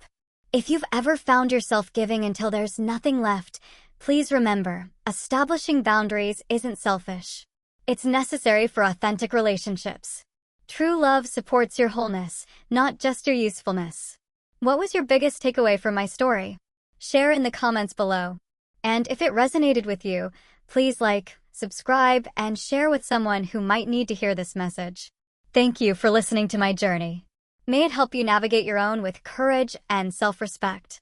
If you've ever found yourself giving until there's nothing left, please remember, establishing boundaries isn't selfish. It's necessary for authentic relationships. True love supports your wholeness, not just your usefulness. What was your biggest takeaway from my story? Share in the comments below. And if it resonated with you, please like, subscribe, and share with someone who might need to hear this message. Thank you for listening to my journey. May it help you navigate your own with courage and self-respect.